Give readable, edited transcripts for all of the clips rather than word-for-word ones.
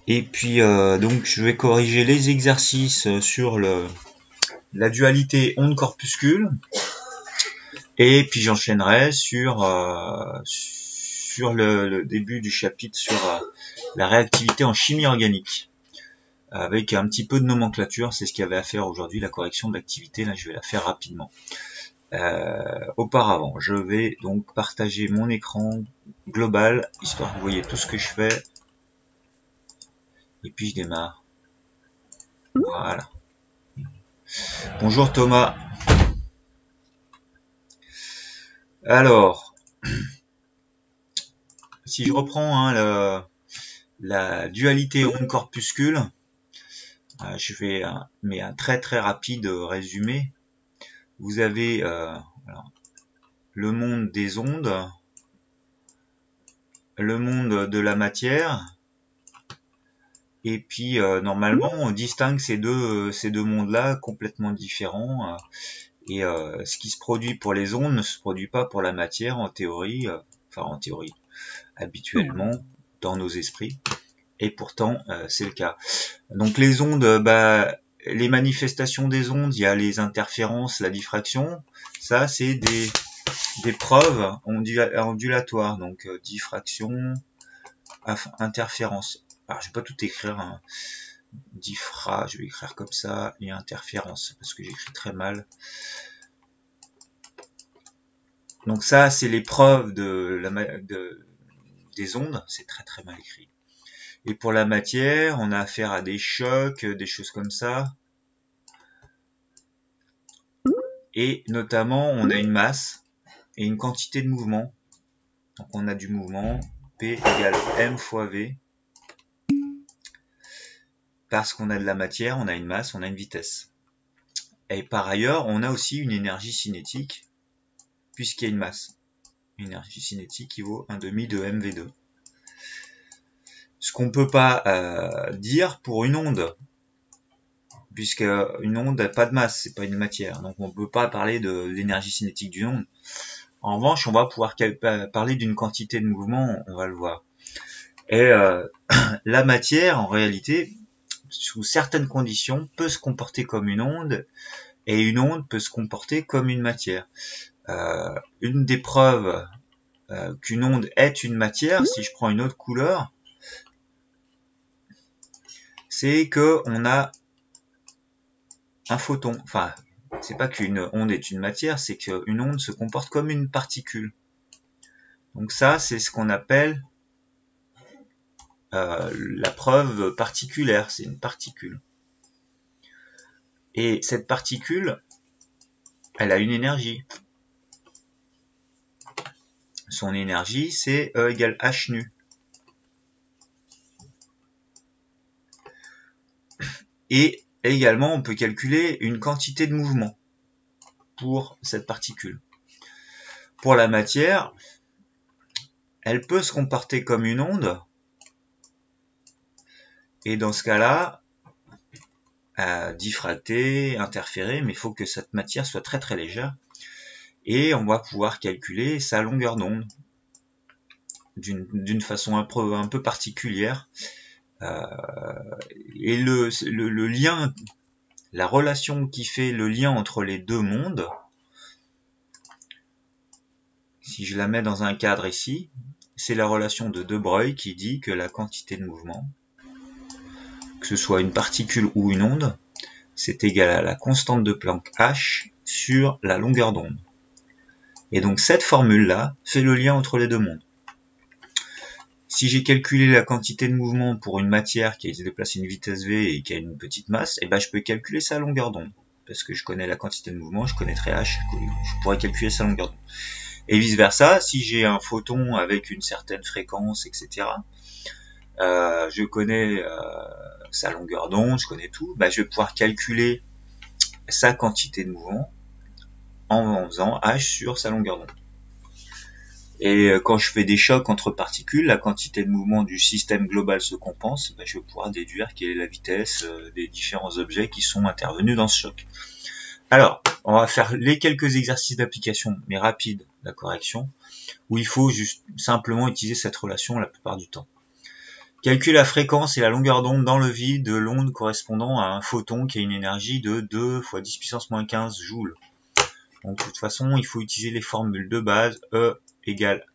Et puis donc je vais corriger les exercices sur la dualité onde-corpuscule. Et puis j'enchaînerai sur le début du chapitre sur la réactivité en chimie organique, avec un petit peu de nomenclature. C'est ce qu'il y avait à faire aujourd'hui, la correction de l'activité. Là, je vais la faire rapidement. Auparavant, je vais donc partager mon écran global, histoire que vous voyez tout ce que je fais. Et puis je démarre. Voilà. Bonjour Thomas. Alors, si je reprends la dualité onde-corpuscule, je fais un très très rapide résumé. Vous avez le monde des ondes, le monde de la matière, et puis normalement on distingue ces deux mondes-là complètement différents. Et ce qui se produit pour les ondes ne se produit pas pour la matière en théorie, habituellement dans nos esprits. Et pourtant, c'est le cas. Donc les ondes, les manifestations des ondes, il y a les interférences, la diffraction. Ça, c'est des preuves ondulatoires. Donc diffraction, interférence. Alors, je vais pas tout écrire. Hein. Je vais écrire comme ça, et interférence, parce que j'écris très mal. Donc ça, c'est les preuves des ondes. C'est très très mal écrit. Et pour la matière, on a affaire à des chocs, des choses comme ça. Et notamment, on a une masse et une quantité de mouvement. Donc on a du mouvement, P égale M fois V. Parce qu'on a de la matière, on a une masse, on a une vitesse. Et par ailleurs, on a aussi une énergie cinétique, puisqu'il y a une masse. Une énergie cinétique qui vaut 1/2 de mv2. Ce qu'on ne peut pas dire pour une onde, puisque une onde n'a pas de masse, c'est pas une matière, donc on ne peut pas parler de l'énergie cinétique d'une onde. En revanche, on va pouvoir parler d'une quantité de mouvement, on va le voir. Et la matière, en réalité, sous certaines conditions, peut se comporter comme une onde, et une onde peut se comporter comme une matière. Une des preuves qu'une onde est une matière, si je prends une autre couleur, c'est que on a un photon. Enfin, c'est pas qu'une onde est une matière, c'est qu'une onde se comporte comme une particule. Donc ça, c'est ce qu'on appelle la preuve particulaire, c'est une particule. Et cette particule, elle a une énergie. Son énergie, c'est E égale h nu. Et également, on peut calculer une quantité de mouvement pour cette particule. Pour la matière, elle peut se comporter comme une onde, et dans ce cas-là, diffracter, interférer, mais il faut que cette matière soit très très légère. Et on va pouvoir calculer sa longueur d'onde d'une façon un peu particulière. Et le lien, la relation qui fait le lien entre les deux mondes, si je la mets dans un cadre ici, c'est la relation de De Broglie qui dit que la quantité de mouvement, que ce soit une particule ou une onde, c'est égal à la constante de Planck h sur la longueur d'onde. Et donc cette formule-là fait le lien entre les deux mondes. Si j'ai calculé la quantité de mouvement pour une matière qui se déplace à une vitesse v et qui a une petite masse, et ben je peux calculer sa longueur d'onde. Parce que je connais la quantité de mouvement, je connaîtrai h, je pourrais calculer sa longueur d'onde. Et vice versa, si j'ai un photon avec une certaine fréquence, etc., je connais sa longueur d'onde, je connais tout, ben je vais pouvoir calculer sa quantité de mouvement en faisant h sur sa longueur d'onde. Et quand je fais des chocs entre particules, la quantité de mouvement du système global se compense, ben je vais pouvoir déduire quelle est la vitesse des différents objets qui sont intervenus dans ce choc. Alors, on va faire les quelques exercices d'application, mais rapides, la correction, où il faut juste simplement utiliser cette relation la plupart du temps. Calcule la fréquence et la longueur d'onde dans le vide de l'onde correspondant à un photon qui a une énergie de 2 × 10 puissance moins 15 joules. Donc de toute façon, il faut utiliser les formules de base. E égale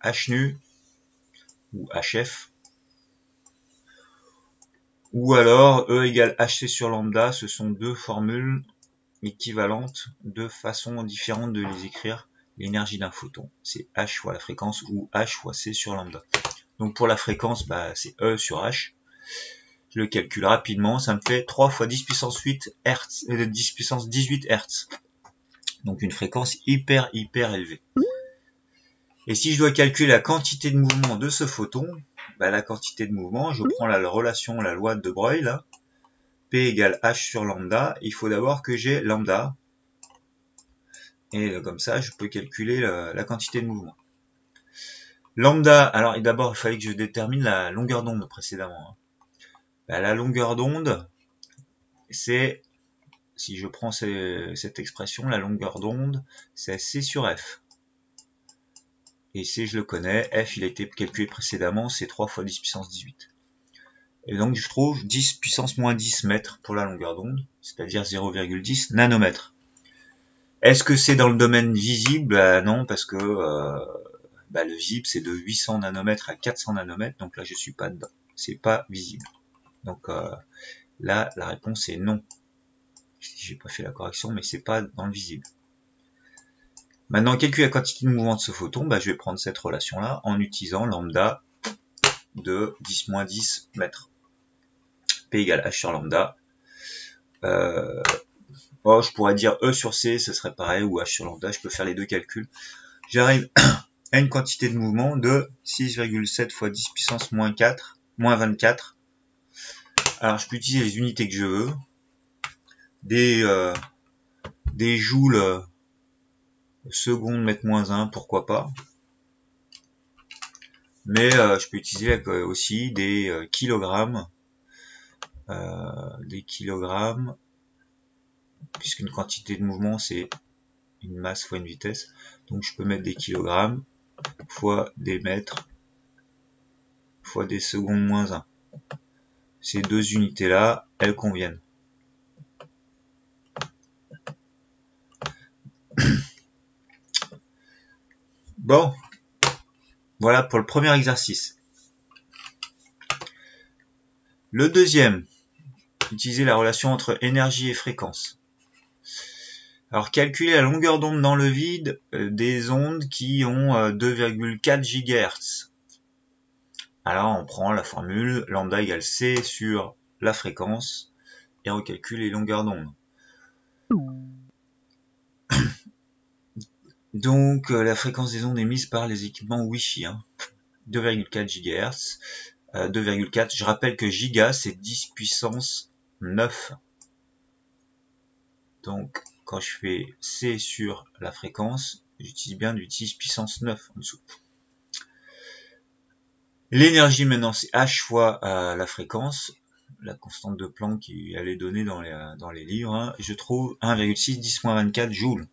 h nu ou hf. Ou alors E égale hc sur lambda. Ce sont deux formules équivalentes, deux façons différentes de les écrire. L'énergie d'un photon, c'est h fois la fréquence ou h fois c sur lambda. Donc pour la fréquence, c'est E sur h. Je le calcule rapidement, ça me fait 3 × 10 puissance 8 Hz, 10 puissance 18 Hz. Donc une fréquence hyper élevée. Et si je dois calculer la quantité de mouvement de ce photon, la quantité de mouvement, je prends la relation, la loi de Broglie, là, P égale H sur lambda. Il faut d'abord que j'ai lambda. Et comme ça, je peux calculer la quantité de mouvement. Lambda, alors d'abord, il fallait que je détermine la longueur d'onde précédemment. La longueur d'onde, c'est, si je prends cette expression, la longueur d'onde, c'est C sur F. Et C, je le connais, F, il a été calculé précédemment, c'est 3 × 10 puissance 18. Et donc, je trouve 10 puissance moins 10 mètres pour la longueur d'onde, c'est-à-dire 0,10 nanomètres. Est-ce que c'est dans le domaine visible? Non, parce que le visible, c'est de 800 nanomètres à 400 nanomètres, donc là, je suis pas dedans. C'est pas visible. Donc là, la réponse est non. J'ai pas fait la correction, mais c'est pas dans le visible. Maintenant, calculer la quantité de mouvement de ce photon, je vais prendre cette relation-là en utilisant lambda de 10 moins 10 mètres. P égale H sur lambda. Je pourrais dire E sur C, ce serait pareil, ou H sur lambda, je peux faire les deux calculs. J'arrive à une quantité de mouvement de 6,7 × 10 puissance moins 24. Alors, je peux utiliser les unités que je veux. Des joules secondes mètre moins 1, pourquoi pas. Mais je peux utiliser aussi des kilogrammes. Puisqu'une quantité de mouvement, c'est une masse fois une vitesse. Donc je peux mettre des kilogrammes fois des mètres fois des secondes moins 1. Ces deux unités-là, elles conviennent. Bon, voilà pour le premier exercice. Le deuxième, utiliser la relation entre énergie et fréquence. Alors, calculer la longueur d'onde dans le vide des ondes qui ont 2,4 GHz. Alors, on prend la formule lambda égale C sur la fréquence et on calcule les longueurs d'onde. Donc, la fréquence des ondes émises par les équipements Wi-Fi, 2,4 GHz. 2,4, je rappelle que giga, c'est 10 puissance 9. Donc, quand je fais C sur la fréquence, j'utilise bien du 10 puissance 9 en dessous. L'énergie maintenant, c'est H fois la fréquence, la constante de Planck qui elle est donnée dans les livres. Je trouve 1,6 10 moins 24 joules.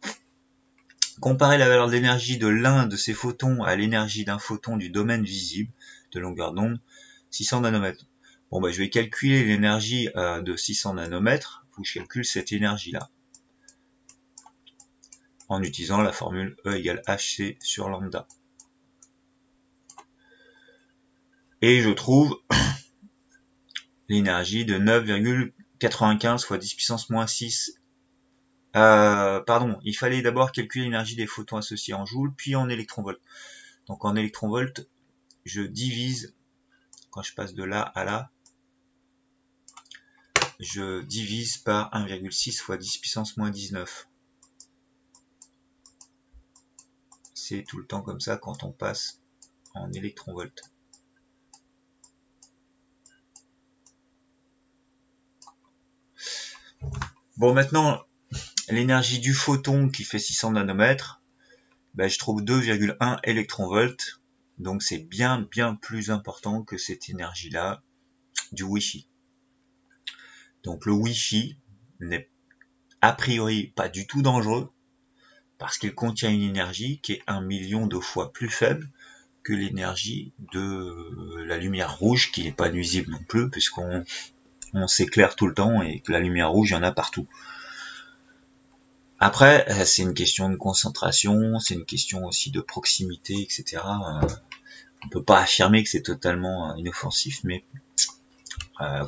Comparer la valeur d'énergie de l'un de ces photons à l'énergie d'un photon du domaine visible de longueur d'onde, 600 nanomètres. Bon, je vais calculer l'énergie de 600 nanomètres. Il faut que je calcule cette énergie-là. En utilisant la formule E égale HC sur lambda. Et je trouve l'énergie de 9,95 fois 10 puissance moins 6. Il fallait d'abord calculer l'énergie des photons associés en joules, puis en électronvolts. Donc en électronvolts, je divise, quand je passe de là à là, je divise par 1,6 fois 10 puissance moins 19. C'est tout le temps comme ça quand on passe en électronvolts. Bon, maintenant, l'énergie du photon qui fait 600 nanomètres, je trouve 2,1 électronvolts. Donc c'est bien plus important que cette énergie-là du Wi-Fi. Donc le Wi-Fi n'est a priori pas du tout dangereux parce qu'il contient une énergie qui est 1 million de fois plus faible que l'énergie de la lumière rouge, qui n'est pas nuisible non plus, puisqu'on s'éclaire tout le temps et que la lumière rouge, il y en a partout. Après, c'est une question de concentration, c'est une question aussi de proximité, etc. On peut pas affirmer que c'est totalement inoffensif, mais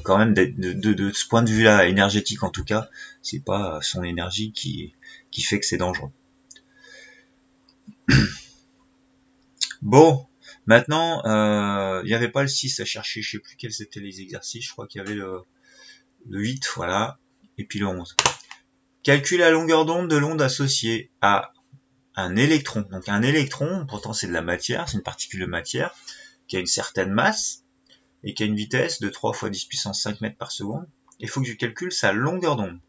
quand même, de ce point de vue-là, énergétique en tout cas, c'est pas son énergie qui fait que c'est dangereux. Bon, maintenant, il n'y avait pas le 6 à chercher, je sais plus quels étaient les exercices, je crois qu'il y avait le 8, voilà, et puis le 11. Calcule la longueur d'onde de l'onde associée à un électron. Donc un électron, pourtant c'est de la matière, c'est une particule de matière, qui a une certaine masse, et qui a une vitesse de 3 fois 10 puissance 5 mètres par seconde. Il faut que je calcule sa longueur d'onde.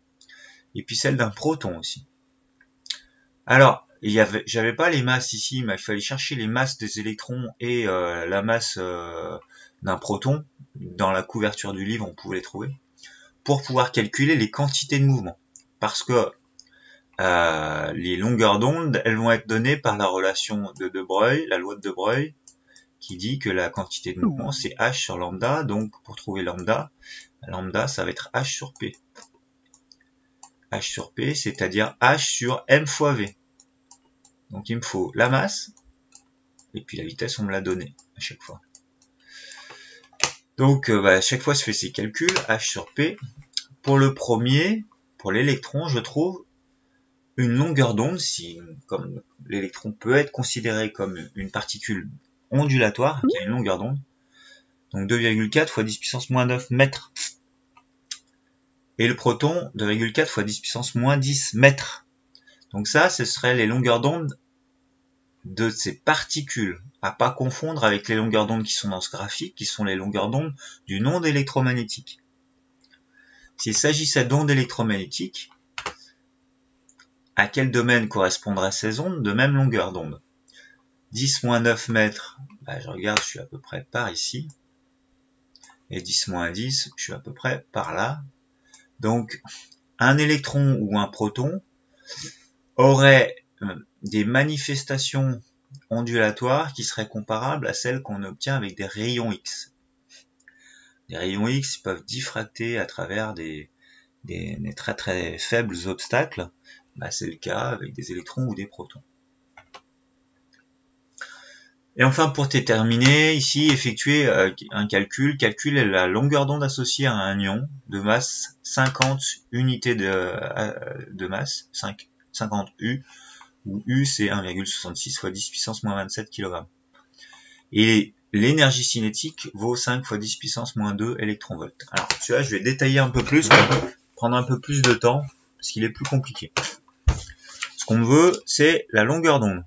Et puis celle d'un proton aussi. Alors, j'avais pas les masses ici, mais il fallait chercher les masses des électrons et la masse d'un proton. Dans la couverture du livre, on pouvait les trouver. Pour pouvoir calculer les quantités de mouvement. Parce que les longueurs d'onde, elles vont être données par la relation de De Broglie, la loi de De Broglie, qui dit que la quantité de mouvement, c'est H sur lambda. Donc, pour trouver lambda, ça va être H sur P. H sur P, c'est-à-dire H sur M fois V. Donc, il me faut la masse, et puis la vitesse, on me l'a donnée à chaque fois. Donc, à chaque fois, je fais ces calculs, H sur P. Pour le premier, pour l'électron, je trouve une longueur d'onde, comme l'électron peut être considéré comme une particule ondulatoire, qui a une longueur d'onde, donc 2,4 fois 10 puissance moins 9 mètres. Et le proton, 2,4 fois 10 puissance moins 10 mètres. Donc ça, ce serait les longueurs d'onde de ces particules, à pas confondre avec les longueurs d'onde qui sont dans ce graphique, qui sont les longueurs d'onde d'une onde électromagnétique. S'il s'agissait d'ondes électromagnétiques, à quel domaine correspondraient ces ondes de même longueur d'onde? 10 moins 9 mètres, je regarde, je suis à peu près par ici. Et 10 moins 10, je suis à peu près par là. Donc, un électron ou un proton aurait des manifestations ondulatoires qui seraient comparables à celles qu'on obtient avec des rayons X. Les rayons X peuvent diffracter à travers des très très faibles obstacles. C'est le cas avec des électrons ou des protons. Et enfin, pour terminer, ici, effectuer un calcul. Calcule la longueur d'onde associée à un ion de masse 50 unités de masse, 50 U, où U c'est 1,66 fois 10 puissance moins 27 kg. Et l'énergie cinétique vaut 5 fois 10 puissance moins 2 électronvolts. Alors, celui-là, je vais détailler un peu plus, prendre un peu plus de temps, parce qu'il est plus compliqué. Ce qu'on veut, c'est la longueur d'onde.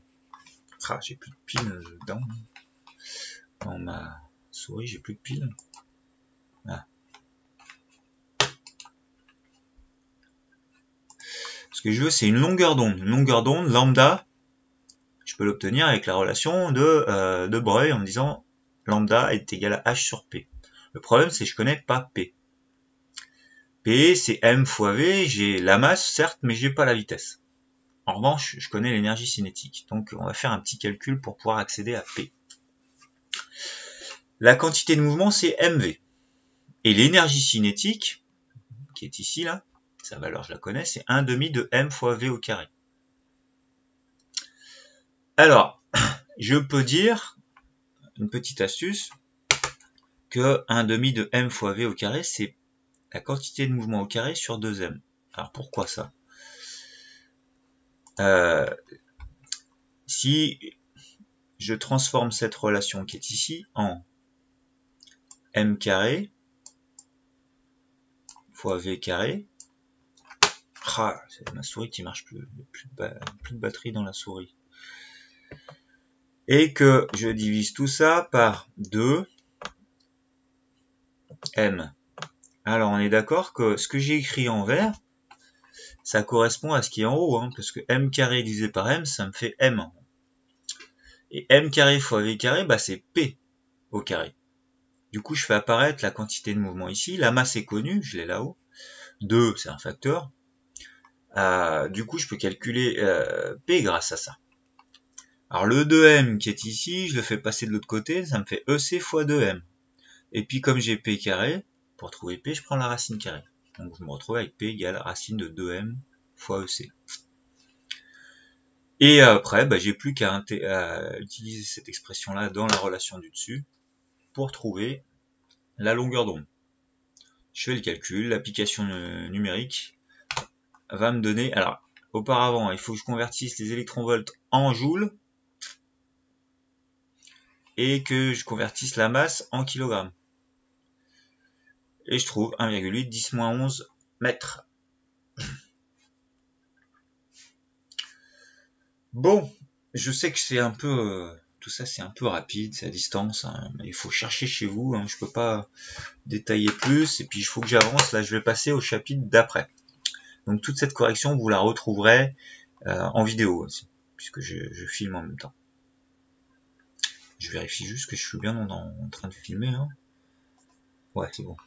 J'ai plus de piles dans ma souris, j'ai plus de piles. Ce que je veux, c'est une longueur d'onde. Une longueur d'onde, lambda, je peux l'obtenir avec la relation de Broglie en me disant lambda est égal à H sur P. Le problème, c'est que je connais pas P. P, c'est M fois V, j'ai la masse, certes, mais j'ai pas la vitesse. En revanche, je connais l'énergie cinétique. Donc, on va faire un petit calcul pour pouvoir accéder à P. La quantité de mouvement, c'est MV. Et l'énergie cinétique, qui est ici, là, sa valeur, je la connais, c'est 1/2 de M fois V au carré. Alors, je peux dire, une petite astuce, que 1/2 de M fois V au carré, c'est la quantité de mouvement au carré sur 2M. Alors, pourquoi ça? Si je transforme cette relation qui est ici en M carré fois V carré, c'est ma souris qui marche plus, plus de batterie dans la souris, et que je divise tout ça par 2 M. Alors on est d'accord que ce que j'ai écrit en vert, ça correspond à ce qui est en haut, parce que M carré divisé par M, ça me fait M. Et M carré fois V carré, c'est P au carré. Du coup, je fais apparaître la quantité de mouvement ici. La masse est connue, je l'ai là-haut. 2, c'est un facteur. Du coup, je peux calculer P grâce à ça. Alors le 2m qui est ici, je le fais passer de l'autre côté, ça me fait EC fois 2m. Et puis comme j'ai P carré, pour trouver P, je prends la racine carrée. Donc je me retrouve avec P égale racine de 2m fois EC. Et après, j'ai plus qu'à utiliser cette expression-là dans la relation du dessus pour trouver la longueur d'onde. Je fais le calcul, l'application numérique va me donner... Alors, auparavant, il faut que je convertisse les électronvolts en joules et que je convertisse la masse en kilogrammes. Et je trouve 1,8 10-11 mètres. Bon, je sais que c'est un peu... tout ça c'est un peu rapide, c'est à distance, hein, mais il faut chercher chez vous, hein, je peux pas détailler plus, et puis il faut que j'avance, là je vais passer au chapitre d'après. Donc toute cette correction, vous la retrouverez en vidéo aussi, puisque je filme en même temps. Je vérifie juste que je suis bien en train de filmer. Hein. Ouais, c'est bon.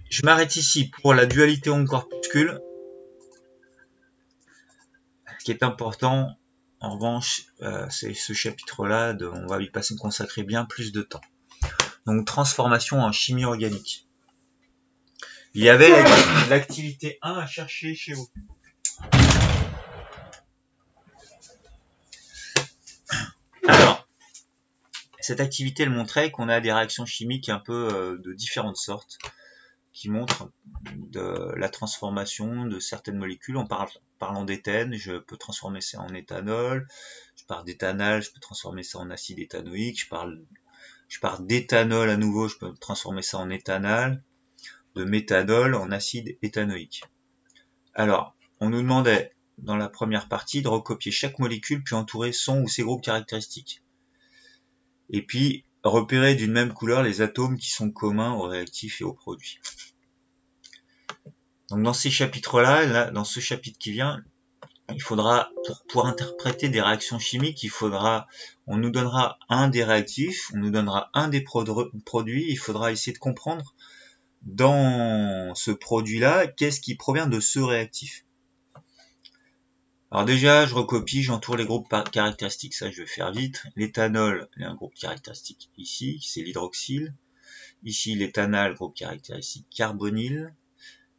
Je m'arrête ici pour la dualité onde-corpuscule. Ce qui est important, en revanche, c'est ce chapitre-là, on va y consacrer bien plus de temps. Donc, transformation en chimie organique. Il y avait l'activité 1 à chercher chez vous. Alors, cette activité, elle montrait qu'on a des réactions chimiques un peu de différentes sortes, qui montrent de la transformation de certaines molécules. En parlant d'éthène, je peux transformer ça en éthanol. Je parle d'éthanal, je peux transformer ça en acide éthanoïque. Je parle d'éthanol à nouveau, je peux transformer ça en éthanal. De méthanol en acide éthanoïque. Alors, on nous demandait dans la première partie de recopier chaque molécule puis entourer son ou ses groupes caractéristiques. Et puis, repérer d'une même couleur les atomes qui sont communs aux réactifs et aux produits. Donc dans ces chapitres-là, dans ce chapitre qui vient, il faudra, pour interpréter des réactions chimiques, on nous donnera un des réactifs, on nous donnera un des produits, il faudra essayer de comprendre dans ce produit-là, qu'est-ce qui provient de ce réactif. Alors déjà, je recopie, j'entoure les groupes caractéristiques, ça je vais faire vite. L'éthanol, il y a un groupe caractéristique ici, c'est l'hydroxyle. Ici, l'éthanal, groupe caractéristique carbonyle.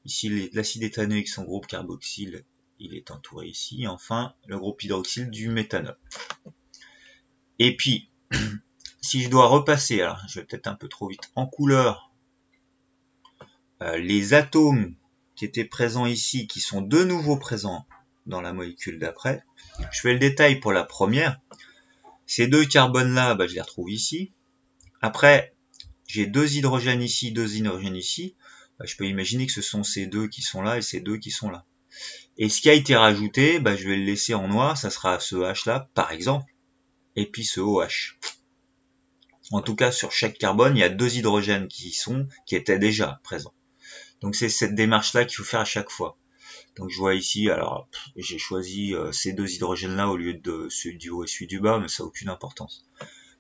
Ici, l'acide éthanoïque, son groupe carboxyle, il est entouré ici. Et enfin, le groupe hydroxyle du méthanol. Et puis, si je dois repasser, alors je vais peut-être un peu trop vite, en couleur, les atomes qui étaient présents ici, qui sont de nouveau présents dans la molécule d'après. Je fais le détail pour la première. Ces deux carbones-là, je les retrouve ici. Après, j'ai deux hydrogènes ici, deux hydrogènes ici. Je peux imaginer que ce sont ces deux qui sont là et ces deux qui sont là. Et ce qui a été rajouté, je vais le laisser en noir, ça sera ce H-là, par exemple, et puis ce OH. En tout cas, sur chaque carbone, il y a deux hydrogènes qui étaient déjà présents. Donc c'est cette démarche-là qu'il faut faire à chaque fois. Donc je vois ici, alors j'ai choisi ces deux hydrogènes-là au lieu de celui du haut et celui du bas, mais ça n'a aucune importance.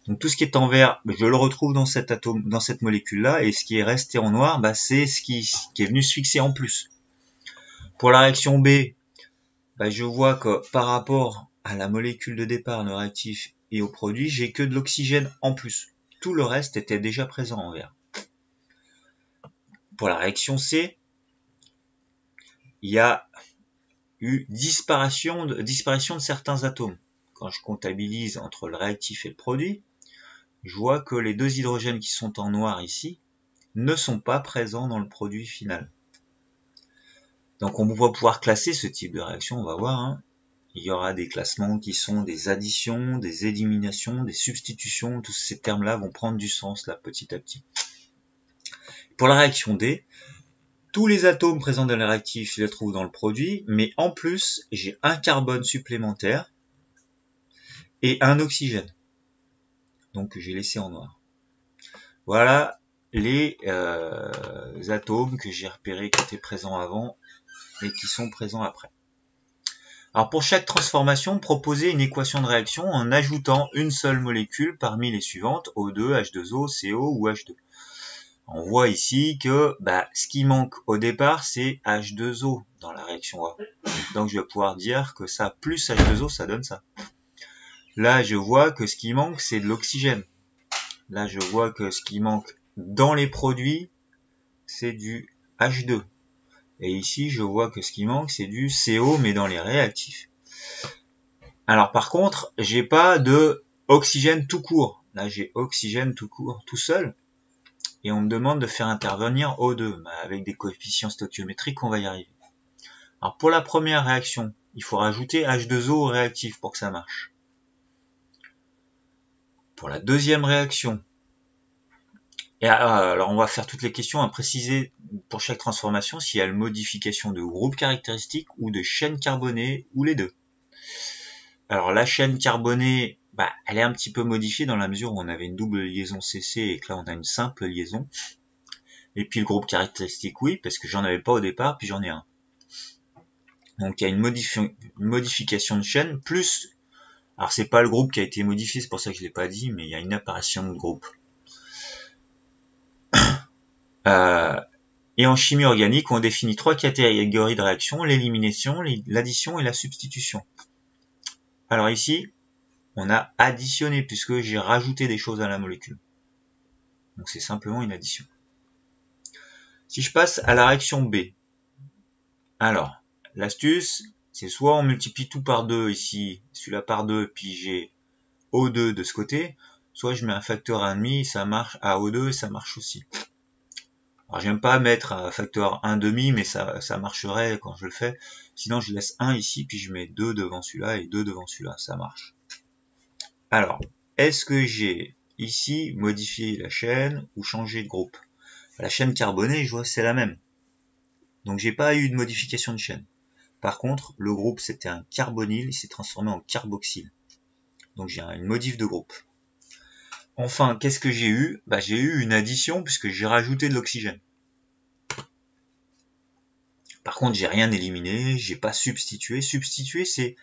Donc tout ce qui est en vert, je le retrouve dans cet atome, dans cette molécule-là, et ce qui est resté en noir, c'est ce qui est venu se fixer en plus. Pour la réaction B, je vois que par rapport à la molécule de départ, le réactif et au produit, j'ai que de l'oxygène en plus. Tout le reste était déjà présent en vert. Pour la réaction C, il y a eu disparition de certains atomes. Quand je comptabilise entre le réactif et le produit, je vois que les deux hydrogènes qui sont en noir ici ne sont pas présents dans le produit final. Donc on va pouvoir classer ce type de réaction, on va voir. Hein. Il y aura des classements qui sont des additions, des éliminations, des substitutions. Tous ces termes-là vont prendre du sens là petit à petit. Pour la réaction D, tous les atomes présents dans le réactif, je les trouve dans le produit, mais en plus, j'ai un carbone supplémentaire et un oxygène. Donc j'ai laissé en noir. Voilà les atomes que j'ai repérés qui étaient présents avant et qui sont présents après. Alors pour chaque transformation, proposez une équation de réaction en ajoutant une seule molécule parmi les suivantes, O2, H2O, CO ou H2. On voit ici que ce qui manque au départ, c'est H2O dans la réaction A. Donc je vais pouvoir dire que ça plus H2O, ça donne ça. Là, je vois que ce qui manque, c'est de l'oxygène. Là, je vois que ce qui manque dans les produits, c'est du H2. Et ici, je vois que ce qui manque, c'est du CO, mais dans les réactifs. Alors par contre, j'ai pas de oxygène tout court. Là, j'ai oxygène tout court, tout seul. Et on me demande de faire intervenir O2. Avec des coefficients stoichiométriques, on va y arriver. Alors pour la première réaction, il faut rajouter H2O au réactif pour que ça marche. Pour la deuxième réaction, et alors on va faire toutes les questions à préciser pour chaque transformation s'il y a une modification de groupe caractéristique ou de chaîne carbonée ou les deux. Alors la chaîne carbonée, elle est un petit peu modifiée dans la mesure où on avait une double liaison CC et que là on a une simple liaison. Et puis le groupe caractéristique, oui, parce que j'en avais pas au départ, puis j'en ai un. Donc il y a une modification de chaîne, plus, alors c'est pas le groupe qui a été modifié, c'est pour ça que je l'ai pas dit, mais il y a une apparition de groupe. Et en chimie organique, on définit 3 catégories de réactions, l'élimination, l'addition et la substitution. Alors ici, on a additionné puisque j'ai rajouté des choses à la molécule. Donc c'est simplement une addition. Si je passe à la réaction B, alors l'astuce, c'est soit on multiplie tout par 2 ici, celui-là par 2, puis j'ai O2 de ce côté, soit je mets un facteur 1,5, ça marche à O2 et ça marche aussi. Alors j'aime pas mettre un facteur 1,5, mais ça marcherait quand je le fais. Sinon je laisse 1 ici, puis je mets 2 devant celui-là et 2 devant celui-là, ça marche. Alors, est-ce que j'ai ici modifié la chaîne ou changé de groupe? La chaîne carbonée, je vois c'est la même. Donc j'ai pas eu de modification de chaîne. Par contre, le groupe c'était un carbonyle, il s'est transformé en carboxyle. Donc j'ai une modif de groupe. Enfin, qu'est-ce que j'ai eu? J'ai eu une addition puisque j'ai rajouté de l'oxygène. Par contre, j'ai rien éliminé, j'ai pas substitué. Substituer, c'est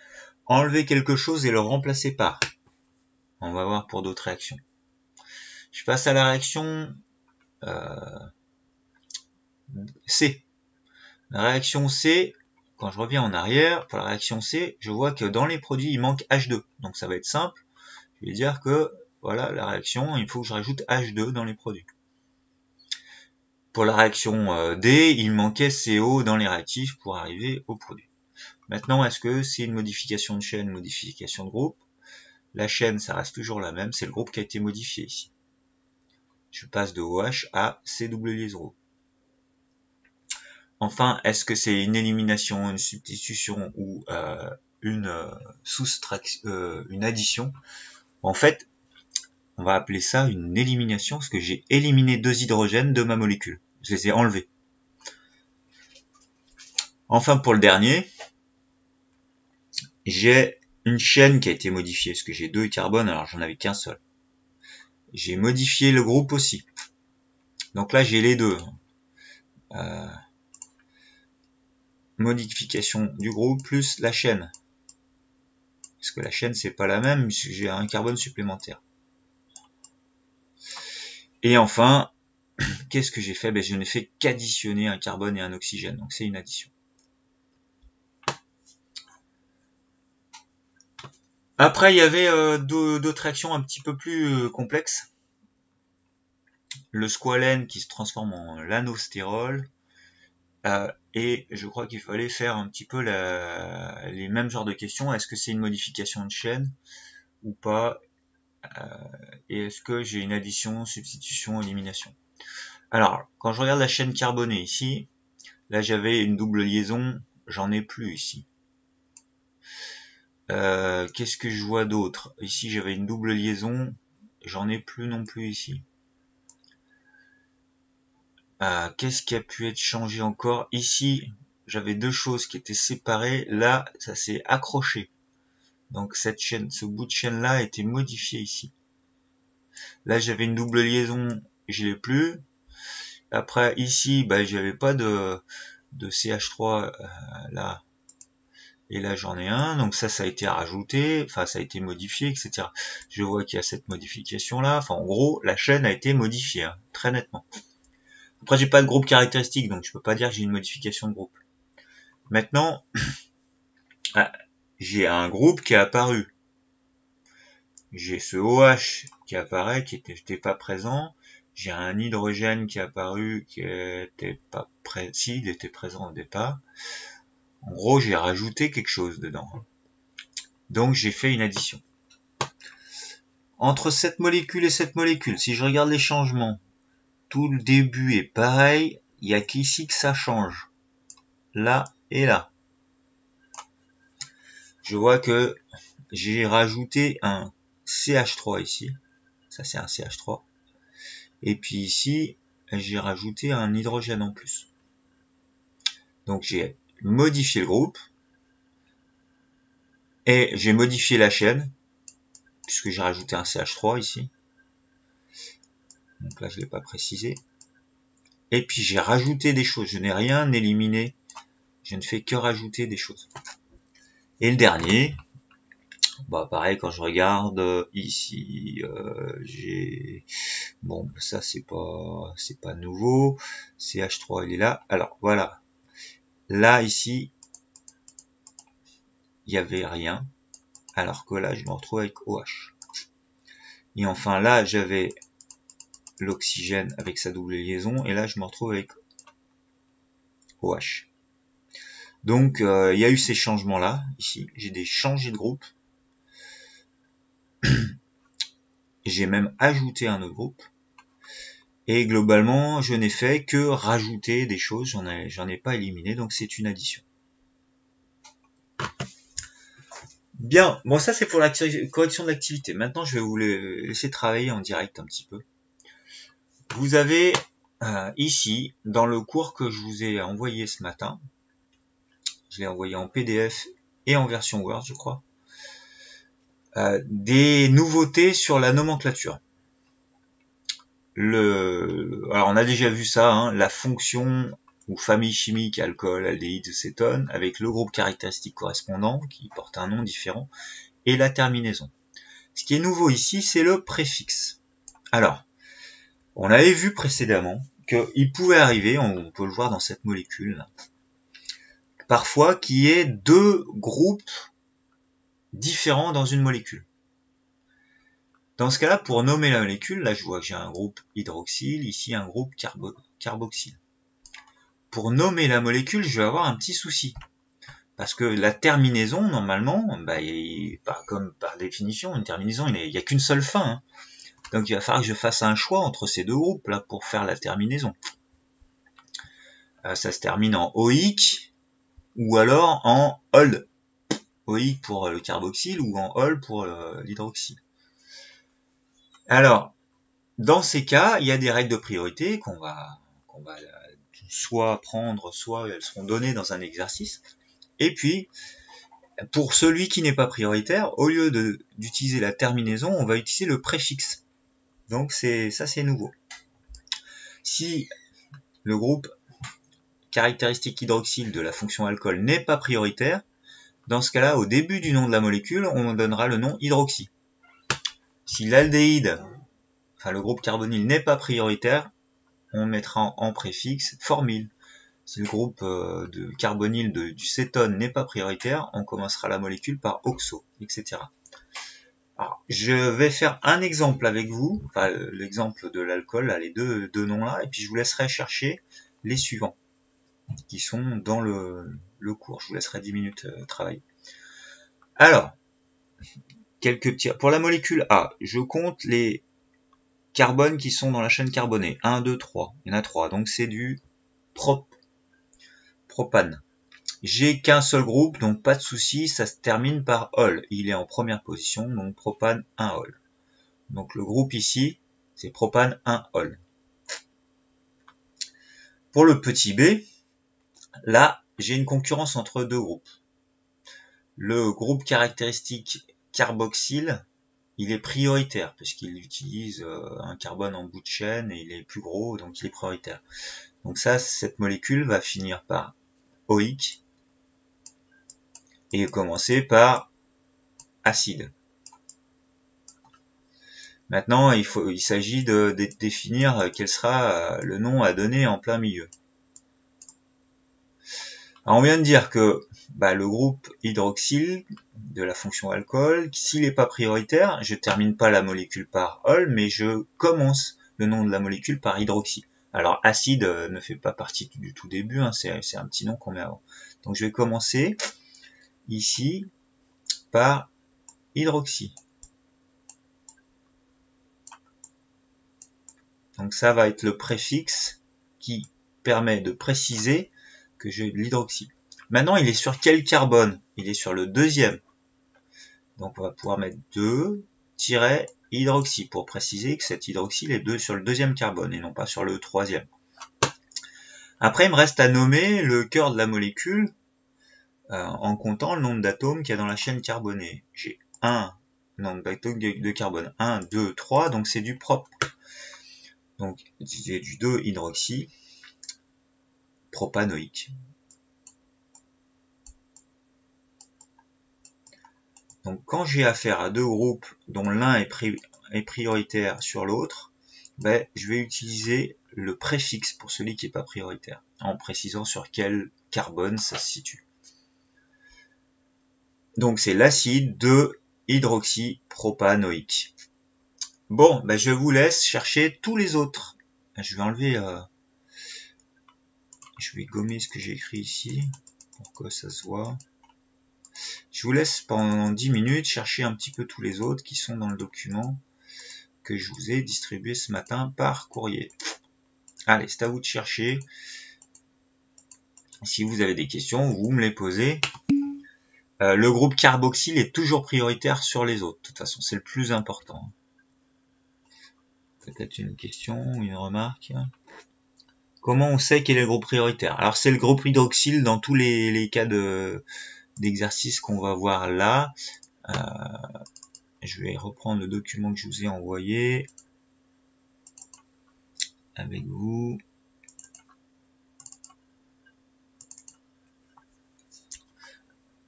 enlever quelque chose et le remplacer par. On va voir pour d'autres réactions. Je passe à la réaction C. La réaction C, quand je reviens en arrière, pour la réaction C, je vois que dans les produits, il manque H2. Donc ça va être simple. Je vais dire que, voilà, la réaction, il faut que je rajoute H2 dans les produits. Pour la réaction D, il manquait CO dans les réactifs pour arriver au produit. Maintenant, est-ce que c'est une modification de chaîne, modification de groupe? La chaîne, ça reste toujours la même, c'est le groupe qui a été modifié ici. Je passe de OH à CW0. Enfin, est-ce que c'est une élimination, une substitution ou une addition? En fait, on va appeler ça une élimination parce que j'ai éliminé 2 hydrogènes de ma molécule. Je les ai enlevés. Enfin, pour le dernier, j'ai une chaîne qui a été modifiée parce que j'ai 2 carbones, alors j'en avais qu'un seul. J'ai modifié le groupe aussi. Donc là, j'ai les deux. Modification du groupe plus la chaîne. Parce que la chaîne, c'est pas la même, puisque j'ai un carbone supplémentaire. Et enfin, qu'est-ce que j'ai fait? Je n'ai fait qu'additionner un carbone et un oxygène. Donc c'est une addition. Après, il y avait d'autres réactions un petit peu plus complexes. Le squalène qui se transforme en lanostérol. Et je crois qu'il fallait faire un petit peu les mêmes genres de questions. Est-ce que c'est une modification de chaîne ou pas? Et est-ce que j'ai une addition, substitution, élimination? Alors, quand je regarde la chaîne carbonée ici, là j'avais une double liaison, j'en ai plus ici. Qu'est-ce que je vois d'autre? Ici j'avais une double liaison, j'en ai plus non plus ici. Qu'est-ce qui a pu être changé encore? Ici, j'avais 2 choses qui étaient séparées, là ça s'est accroché. Donc cette chaîne, ce bout de chaîne là a été modifié ici. Là j'avais une double liaison, je l'ai plus. Après ici, j'avais pas de CH3 là. Et là j'en ai un, donc ça a été rajouté, enfin ça a été modifié, etc. Je vois qu'il y a cette modification là, enfin en gros la chaîne a été modifiée, hein, très nettement. Après, j'ai pas de groupe caractéristique, donc je peux pas dire que j'ai une modification de groupe. Maintenant, j'ai un groupe qui est apparu. J'ai ce OH qui apparaît, qui n'était pas présent. J'ai un hydrogène qui est apparu, qui était pas présent. Si, il était présent au départ. En gros, j'ai rajouté quelque chose dedans. Donc, j'ai fait une addition. Entre cette molécule et cette molécule, si je regarde les changements, tout le début est pareil. Il n'y a qu'ici que ça change. Là et là. Je vois que j'ai rajouté un CH3 ici. Ça, c'est un CH3. Et puis ici, j'ai rajouté un hydrogène en plus. Donc j'ai modifié le groupe et j'ai modifié la chaîne puisque j'ai rajouté un CH3 ici. Donc là, je ne l'ai pas précisé. Et puis j'ai rajouté des choses. Je n'ai rien éliminé. Je ne fais que rajouter des choses. Et le dernier, bah pareil, quand je regarde ici, j'ai bon, ça c'est pas nouveau. CH3 il est là. Alors voilà. Là ici, il n'y avait rien. Alors que là, je me retrouve avec OH. Et enfin là, j'avais l'oxygène avec sa double liaison, et là, je me retrouve avec OH. Donc, il y a eu ces changements-là, ici. J'ai changé de groupe. J'ai même ajouté un autre groupe. Et globalement, je n'ai fait que rajouter des choses, j'en ai pas éliminé, donc c'est une addition. Bien, bon ça c'est pour la correction de l'activité. Maintenant, je vais vous laisser travailler en direct un petit peu. Vous avez ici, dans le cours que je vous ai envoyé ce matin, je l'ai envoyé en PDF et en version Word, je crois, des nouveautés sur la nomenclature. Alors on a déjà vu ça, hein, la fonction ou famille chimique alcool, aldéhyde, cétone, avec le groupe caractéristique correspondant, qui porte un nom différent, et la terminaison. Ce qui est nouveau ici, c'est le préfixe. Alors, on avait vu précédemment qu'il pouvait arriver, on peut le voir dans cette molécule, là, parfois qu'il y ait deux groupes différents dans une molécule. Dans ce cas-là, pour nommer la molécule, là je vois que j'ai un groupe hydroxyle, ici un groupe carboxyle. Pour nommer la molécule, je vais avoir un petit souci. Parce que la terminaison, normalement, comme par définition, une terminaison, il n'y a qu'une seule fin. Hein. Donc il va falloir que je fasse un choix entre ces deux groupes là pour faire la terminaison. Ça se termine en oïque ou alors en ol. Oïque pour le carboxyle ou en ol pour l'hydroxyle. Alors, dans ces cas, il y a des règles de priorité qu'on va soit prendre, soit elles seront données dans un exercice. Et puis, pour celui qui n'est pas prioritaire, au lieu d'utiliser la terminaison, on va utiliser le préfixe. Donc ça c'est nouveau. Si le groupe caractéristique hydroxyle de la fonction alcool n'est pas prioritaire, dans ce cas-là, au début du nom de la molécule, on donnera le nom hydroxy. Si l'aldéhyde, enfin le groupe carbonyle n'est pas prioritaire, on mettra en préfixe formyle. Si le groupe de carbonyle du cétone n'est pas prioritaire, on commencera la molécule par oxo, etc. Alors, je vais faire un exemple avec vous, enfin l'exemple de l'alcool, là, les deux noms là, et puis je vous laisserai chercher les suivants, qui sont dans le cours. Je vous laisserai 10 minutes travailler. Alors, quelques petits... Pour la molécule A, je compte les carbones qui sont dans la chaîne carbonée. 1, 2, 3. Il y en a 3, donc c'est du propane. J'ai qu'un seul groupe, donc pas de souci, ça se termine par ol. Il est en première position, donc propane 1ol. Donc le groupe ici, c'est propane 1ol. Pour le petit b, là, j'ai une concurrence entre deux groupes. Le groupe caractéristique carboxyle, il est prioritaire, puisqu'il utilise un carbone en bout de chaîne, et il est plus gros, donc il est prioritaire. Donc ça, cette molécule va finir par oïque, et commencer par acide. Maintenant, il s'agit de définir quel sera le nom à donner en plein milieu. Alors, on vient de dire que le groupe hydroxyle de la fonction alcool, s'il n'est pas prioritaire, je termine pas la molécule par ol, mais je commence le nom de la molécule par hydroxy. Alors acide ne fait pas partie du tout début, hein, c'est un petit nom qu'on met avant. Donc je vais commencer ici par hydroxy. Donc ça va être le préfixe qui permet de préciser que j'ai de l'hydroxy. Maintenant, il est sur quel carbone? Il est sur le deuxième. Donc on va pouvoir mettre 2-hydroxy pour préciser que cet hydroxyle est sur le deuxième carbone et non pas sur le troisième. Après, il me reste à nommer le cœur de la molécule en comptant le nombre d'atomes qu'il y a dans la chaîne carbonée. J'ai un nombre d'atomes de carbone, 1, 2, 3, donc c'est du propre. Donc j'ai du 2-hydroxy propanoïque. Donc quand j'ai affaire à deux groupes dont l'un est prioritaire sur l'autre, je vais utiliser le préfixe pour celui qui n'est pas prioritaire, en précisant sur quel carbone ça se situe. Donc c'est l'acide 2-hydroxypropanoïque. Bon, je vous laisse chercher tous les autres. Je vais enlever, je vais gommer ce que j'ai écrit ici, pour que ça se voit. Je vous laisse pendant 10 minutes chercher un petit peu tous les autres qui sont dans le document que je vous ai distribué ce matin par courrier. Allez, c'est à vous de chercher. Si vous avez des questions, vous me les posez. Le groupe carboxyle est toujours prioritaire sur les autres. De toute façon, c'est le plus important. Peut-être une question ou une remarque. Comment on sait quel est le groupe prioritaire? Alors, c'est le groupe hydroxyle dans tous les cas d'exercice qu'on va voir là. Je vais reprendre le document que je vous ai envoyé avec vous.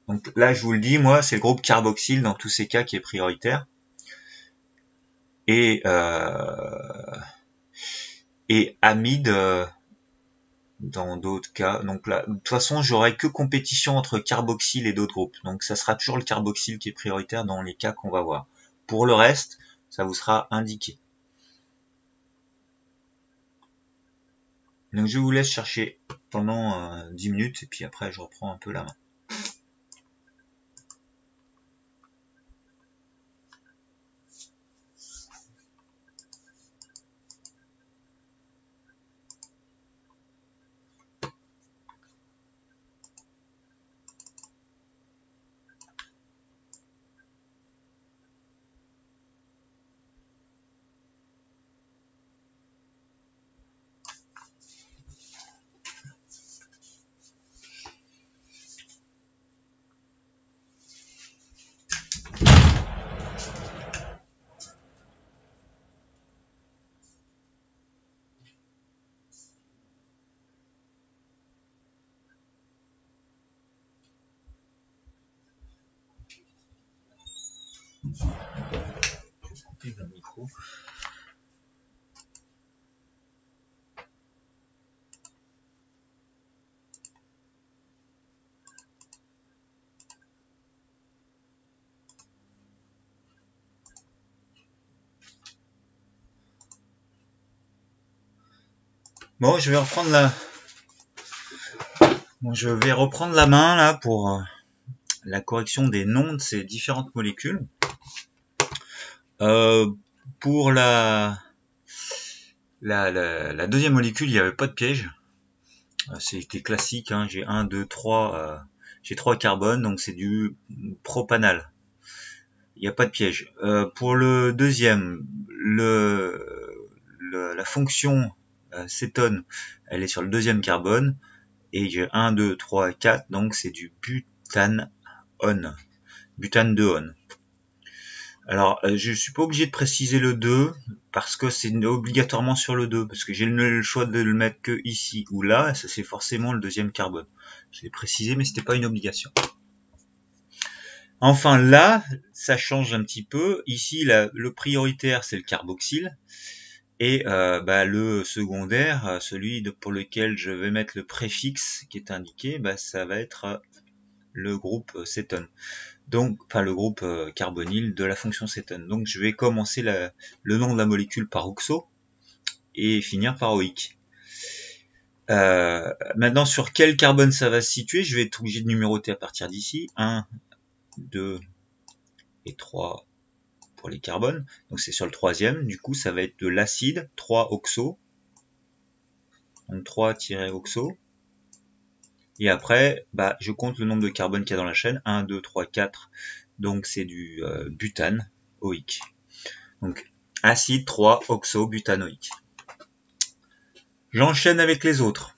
Donc là, je vous le dis, moi, c'est le groupe carboxyle dans tous ces cas qui est prioritaire. Et amide dans d'autres cas. Donc là, de toute façon, j'aurai que compétition entre carboxyle et d'autres groupes. Donc ça sera toujours le carboxyle qui est prioritaire dans les cas qu'on va voir. Pour le reste, ça vous sera indiqué. Donc je vous laisse chercher pendant 10 minutes et puis après je reprends un peu la main. Le micro. Bon, je vais reprendre la main là pour la correction des noms de ces différentes molécules. Pour la deuxième molécule, il n'y avait pas de piège. C'était classique, hein. J'ai 1, 2, 3, j'ai 3 carbones, donc c'est du propanal. Il n'y a pas de piège. Pour le deuxième, la fonction cétone, elle est sur le deuxième carbone, et j'ai 1, 2, 3, 4, donc c'est du butane butane 2-on. Alors, je suis pas obligé de préciser le 2, parce que c'est obligatoirement sur le 2, parce que j'ai le choix de le mettre que ici ou là, et ça c'est forcément le deuxième carbone. Je l'ai précisé, mais c'était pas une obligation. Enfin là, ça change un petit peu. Ici, le prioritaire, c'est le carboxyle. Et le secondaire, celui pour lequel je vais mettre le préfixe qui est indiqué, ça va être le groupe cétone. Donc, enfin le groupe carbonyle de la fonction cétone. Donc je vais commencer le nom de la molécule par oxo et finir par oïque. Maintenant, sur quel carbone ça va se situer, je vais être obligé de numéroter à partir d'ici. 1, 2 et 3 pour les carbones. Donc c'est sur le troisième. Du coup, ça va être de l'acide, 3-oxo. Donc 3-oxo. Et après, je compte le nombre de carbones qu'il y a dans la chaîne. 1, 2, 3, 4. Donc c'est du butane oïque. Donc acide 3-oxo-butanoïque. J'enchaîne avec les autres.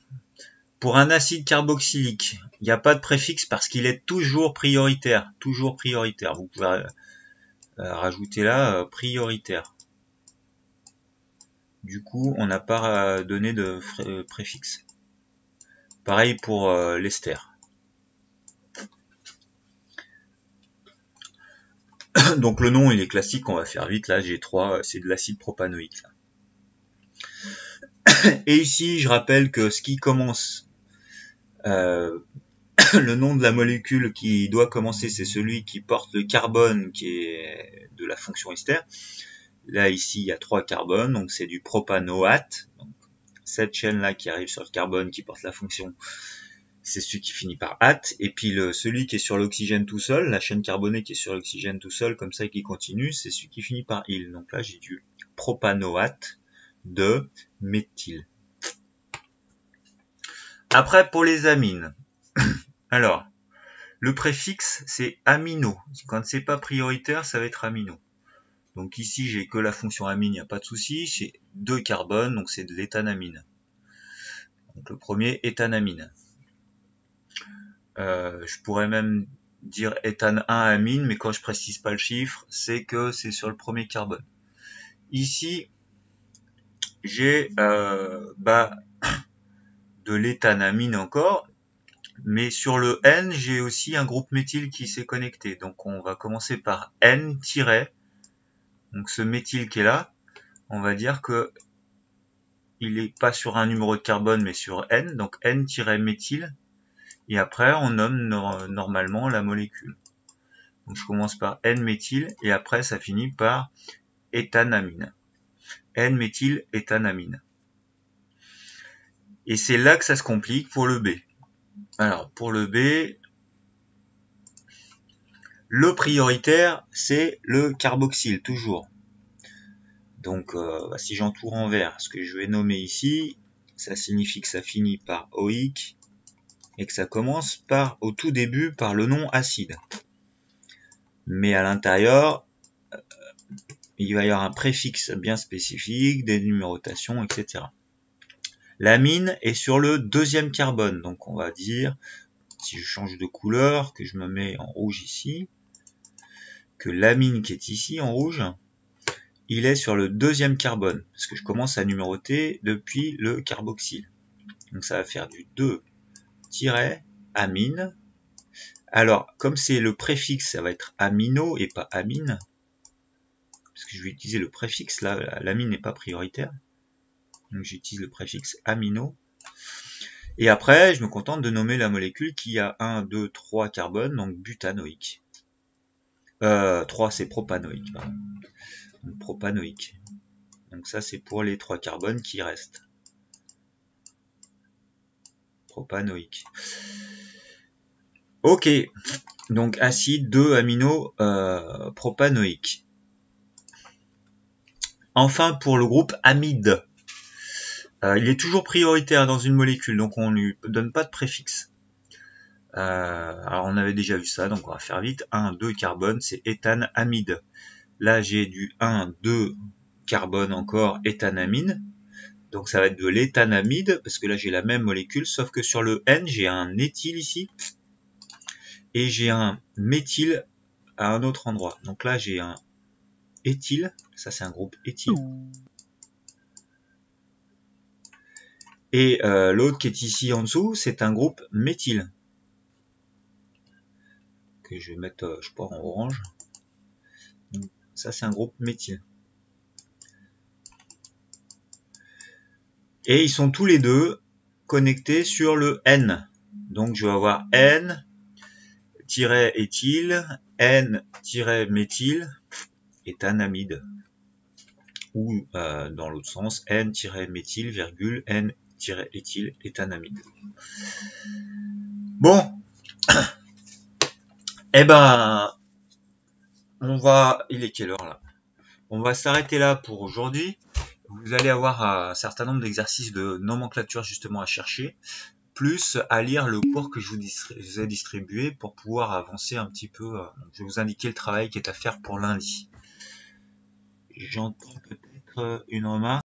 Pour un acide carboxylique, il n'y a pas de préfixe parce qu'il est toujours prioritaire. Toujours prioritaire. Vous pouvez rajouter là prioritaire. Du coup, on n'a pas donné de préfixe. Pareil pour l'ester. Donc le nom il est classique, on va faire vite. Là G3, c'est de l'acide propanoïque. Là. Et ici, je rappelle que ce qui commence, le nom de la molécule qui doit commencer, c'est celui qui porte le carbone qui est de la fonction ester. Là ici, il y a 3 carbones, donc c'est du propanoate. Donc, cette chaîne-là qui arrive sur le carbone qui porte la fonction, c'est celui qui finit par ate. Et puis celui qui est sur l'oxygène tout seul, la chaîne carbonée qui est sur l'oxygène tout seul, comme ça qui continue, c'est celui qui finit par il. Donc là, j'ai du propanoate de méthyle. Après, pour les amines. Alors, le préfixe, c'est amino. Quand c'est pas prioritaire, ça va être amino. Donc ici, j'ai que la fonction amine, il n'y a pas de souci. J'ai 2 carbones, donc c'est de l'éthanamine. Donc le premier, éthanamine. Je pourrais même dire éthane 1 amine, mais quand je précise pas le chiffre, c'est que c'est sur le premier carbone. Ici, j'ai de l'éthanamine encore, mais sur le N, j'ai aussi un groupe méthyle qui s'est connecté. Donc on va commencer par N-. Donc ce méthyle qui est là, on va dire que il est pas sur un numéro de carbone, mais sur N, donc N-méthyle. Et après, on nomme normalement la molécule. Donc je commence par N-méthyle et après ça finit par éthanamine. N-méthyle-éthanamine. Et c'est là que ça se complique pour le B. Alors pour le B, le prioritaire c'est le carboxyle toujours. Donc si j'entoure en vert ce que je vais nommer ici, ça signifie que ça finit par oïque et que ça commence par au tout début par le nom acide. Mais à l'intérieur, il va y avoir un préfixe bien spécifique, des numérotations, etc. L'amine est sur le deuxième carbone, donc on va dire, si je change de couleur, que je me mets en rouge ici, que l'amine qui est ici en rouge, il est sur le deuxième carbone, parce que je commence à numéroter depuis le carboxyle. Donc ça va faire du 2-amine. Alors, comme c'est le préfixe, ça va être amino et pas amine, parce que je vais utiliser le préfixe, là, l'amine n'est pas prioritaire. Donc j'utilise le préfixe amino. Et après, je me contente de nommer la molécule qui a 1, 2, 3 carbones, donc butanoïque. 3 c'est propanoïque, pardon. Donc, propanoïque. Donc ça c'est pour les 3 carbones qui restent. Propanoïque. Ok, donc acide 2 amino propanoïque. Enfin pour le groupe amide. Il est toujours prioritaire dans une molécule, donc on ne lui donne pas de préfixe. Alors on avait déjà vu ça, donc on va faire vite. 1, 2 carbone, c'est éthane amide. Là j'ai du 1, 2 carbone encore, éthanamine. Donc ça va être de l'éthanamide, parce que là j'ai la même molécule, sauf que sur le N, j'ai un éthyle ici, et j'ai un méthyle à un autre endroit. Donc là j'ai un éthyle, ça c'est un groupe éthyle. Et l'autre qui est ici en dessous, c'est un groupe méthyle. que je vais mettre, je sais pas, en orange. Ça, c'est un groupe méthyle. Et ils sont tous les deux connectés sur le N. Donc, je vais avoir N-éthyle, N-méthyle, éthanamide. Ou dans l'autre sens, N-méthyle, virgule, N-éthyle, éthanamide. Bon, eh ben, il est quelle heure là? On va s'arrêter là pour aujourd'hui. Vous allez avoir un certain nombre d'exercices de nomenclature justement à chercher, plus à lire le cours que je vous ai distribué pour pouvoir avancer un petit peu. Je vais vous indiquer le travail qui est à faire pour lundi. J'entends peut-être une remarque.